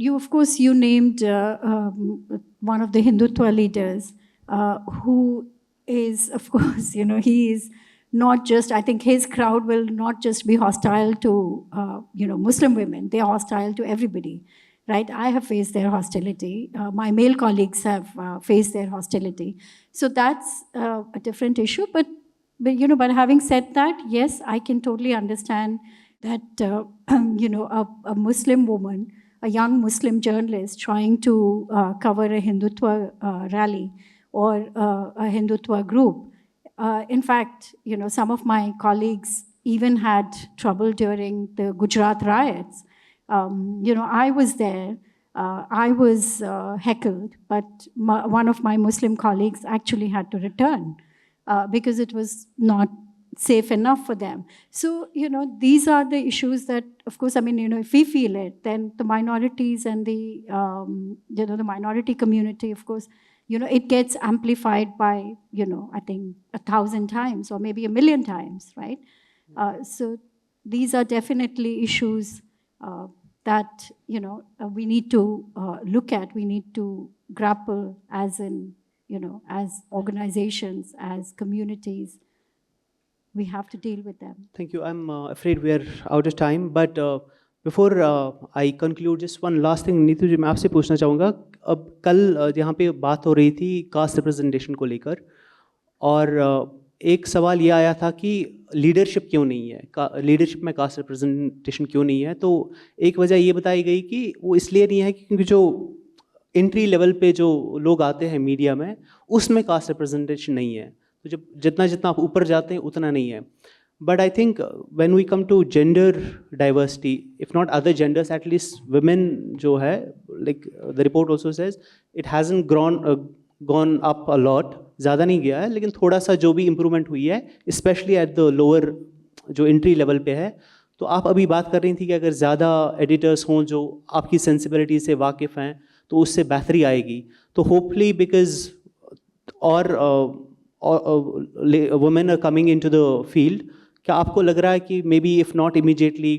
of course, you named one of the Hindutva leaders, who is, of course, he is not just, I think his crowd will not just be hostile to, Muslim women, they're hostile to everybody, right? I have faced their hostility. My male colleagues have faced their hostility. So that's a different issue. But having said that, yes, I can totally understand that, a Muslim woman, a young Muslim journalist trying to cover a Hindutva rally or a Hindutva group. In fact, some of my colleagues even had trouble during the Gujarat riots. I was there. I was heckled, but one of my Muslim colleagues actually had to return because it was not safe enough for them. So, these are the issues that, of course, I mean, if we feel it, then the minorities and the, the minority community, of course, it gets amplified by, I think 1,000 times or maybe 1,000,000 times, right? So these are definitely issues that, you know, we need to look at, we need to grapple as in, you know, as organizations, as communities. We have to deal with them. Thank you. I'm afraid we are out of time, but before I conclude, just one last thing, Neetu जी, मैं आपसे पूछना चाहूँगा, अब कल यहाँ पे बात हो रही थी कास्ट रिप्रेजेंटेशन को लेकर, और एक सवाल ये आया था कि लीडरशिप क्यों नहीं है, लीडरशिप में कास्ट रिप्रेजेंटेशन क्यों नहीं है, तो एक वजह ये बताई गई कि वो इसलिए नहीं है क्योंकि जो एंट्री लेवल पे जो लोग आते हैं मीडिया में, उसमें कास्ट रिप्रेजेंटेशन नहीं है, तो जब जितना आप ऊपर जाते हैं उतना नहीं है. But I think when we come to gender diversity, if not other genders, at least women जो है, like the report also says, it hasn't gone up a lot, ज़्यादा नहीं गया है, लेकिन थोड़ा सा जो भी improvement हुई है, especially at the lower जो entry level पे है. तो आप अभी बात कर रही थी कि अगर ज़्यादा editors हों जो आपकी sensibility से वाकिफ़ हैं, तो उससे बेहतरी आएगी. तो hopefully because women are coming into the field, क्या आपको लग रहा है कि may be if not immediately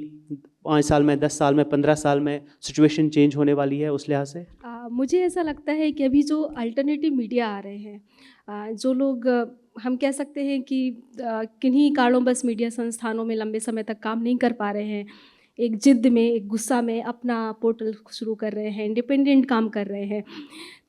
5 साल में, 10 साल में, 15 साल में सिचुएशन चेंज होने वाली है उस लिहाज से? मुझे ऐसा लगता है कि अभी जो अल्टरनेटिव मीडिया आ रहे हैं, जो लोग हम कह सकते हैं कि किन्हीं कारणों मीडिया संस्थानों में लंबे समय तक काम नहीं कर पा रहे हैं, एक जिद में, एक गुस्सा में अपना पोर्टल शुरू कर रहे हैं, इंडिपेंडेंट काम कर रहे हैं,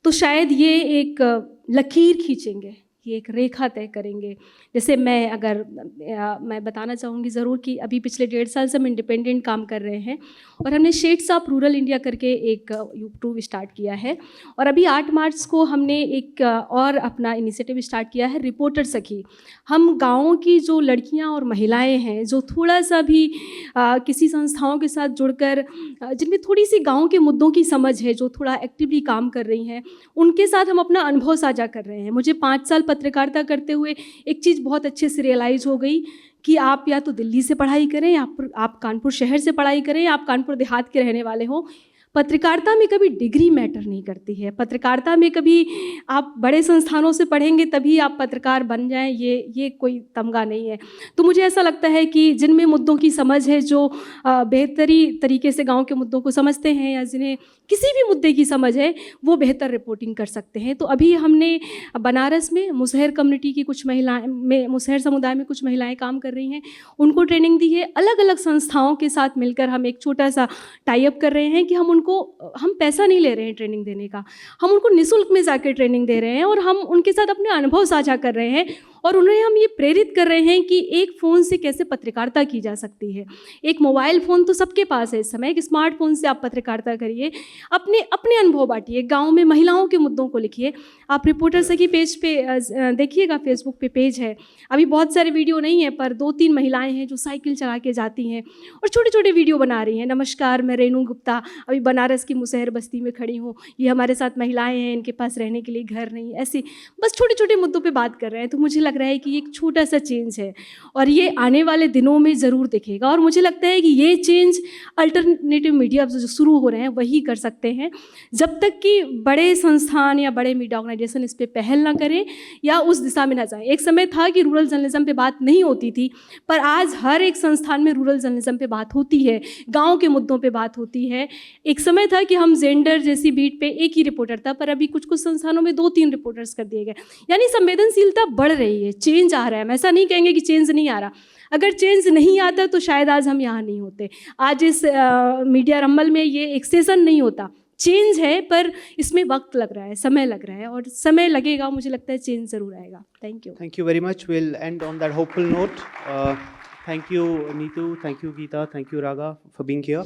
तो शायद ये एक लकीर खींचेंगे, ये एक रेखा तय करेंगे. जैसे मैं बताना चाहूँगी ज़रूर कि अभी पिछले 1.5 साल से हम इंडिपेंडेंट काम कर रहे हैं और हमने शेड्स ऑफ रूरल इंडिया करके एक यूट्यूब स्टार्ट किया है, और अभी 8 मार्च को हमने एक और अपना इनिशिएटिव स्टार्ट किया है, रिपोर्टर सखी. हम गाँवों की जो लड़कियाँ और महिलाएँ हैं जो थोड़ा सा भी किसी संस्थाओं के साथ जुड़कर जिनमें थोड़ी सी गाँव के मुद्दों की समझ है, जो थोड़ा एक्टिवली काम कर रही हैं, उनके साथ हम अपना अनुभव साझा कर रहे हैं. मुझे 5 साल पत्रकारिता करते हुए एक चीज़ बहुत अच्छे से रियलाइज़ हो गई कि आप या तो दिल्ली से पढ़ाई करें, आप कानपुर शहर से पढ़ाई करें, आप कानपुर देहात के रहने वाले हों, पत्रकारिता में कभी डिग्री मैटर नहीं करती है. पत्रकारिता में कभी आप बड़े संस्थानों से पढ़ेंगे तभी आप पत्रकार बन जाएं, ये कोई तमगा नहीं है. तो मुझे ऐसा लगता है कि जिनमें मुद्दों की समझ है, जो बेहतरी तरीके से गांव के मुद्दों को समझते हैं, या जिन्हें किसी भी मुद्दे की समझ है, वो बेहतर रिपोर्टिंग कर सकते हैं. तो अभी हमने बनारस में मुसहर कम्युनिटी की कुछ महिलाएं में, मुसहर समुदाय में कुछ महिलाएं काम कर रही हैं, उनको ट्रेनिंग दी है. अलग अलग संस्थाओं के साथ मिलकर हम एक छोटा सा टाई अप कर रहे हैं कि हम पैसा नहीं ले रहे हैं ट्रेनिंग देने का, हम उनको निःशुल्क में जाकर ट्रेनिंग दे रहे हैं और हम उनके साथ अपने अनुभव साझा कर रहे हैं, और उन्हें हम ये प्रेरित कर रहे हैं कि एक फ़ोन से कैसे पत्रकारिता की जा सकती है. एक मोबाइल फ़ोन तो सबके पास है इस समय, एक स्मार्टफोन से आप पत्रकारिता करिए, अपने अनुभव बांटिए, गांव में महिलाओं के मुद्दों को लिखिए. आप रिपोर्टर सखी पेज पे देखिएगा, फेसबुक पे पेज है, अभी बहुत सारे वीडियो नहीं है पर 2-3 महिलाएं हैं जो साइकिल चला के जाती हैं और छोटे छोटे वीडियो बना रही हैं. नमस्कार, मैं रेणु गुप्ता, अभी बनारस की मुसहर बस्ती में खड़ी हूँ, ये हमारे साथ महिलाएँ हैं, इनके पास रहने के लिए घर नहीं, ऐसे बस छोटे छोटे मुद्दों पर बात कर रहे हैं. तो मुझे लग रहा है कि एक छोटा सा चेंज है और ये आने वाले दिनों में ज़रूर दिखेगा, और मुझे लगता है कि ये चेंज अल्टरनेटिव मीडिया जो शुरू हो रहे हैं वही कर सकते हैं. जब तक कि बड़े संस्थान या बड़े मीडिया ऑर्गेनाइजेशन इस पर पहल ना करें या उस दिशा में ना जाएं. एक समय था कि रूरल जर्नलिज्म पे बात नहीं होती थी, पर आज हर एक संस्थान में रूरल जर्नलिज्म पे बात होती है, गाँव के मुद्दों पर बात होती है. एक समय था कि हम जेंडर जैसी बीट पे एक ही रिपोर्टर था, पर अभी कुछ संस्थानों में 2-3 रिपोर्टर्स कर दिए गए. यानी संवेदनशीलता बढ़ रही है, चेंज आ रहा है. हम ऐसा नहीं कहेंगे कि चेंज नहीं आ रहा, अगर चेंज नहीं आता तो शायद आज हम यहाँ नहीं होते, आज इस मीडिया रंबल में ये एक सेशन नहीं होता. चेंज है पर इसमें वक्त लग रहा है, समय लग रहा है, और समय लगेगा, मुझे लगता है चेंज ज़रूर आएगा. Thank you very much. We'll end on that hopeful note. Thank you, Neetu. Thank you, Geeta. Thank you, Raga, for being here.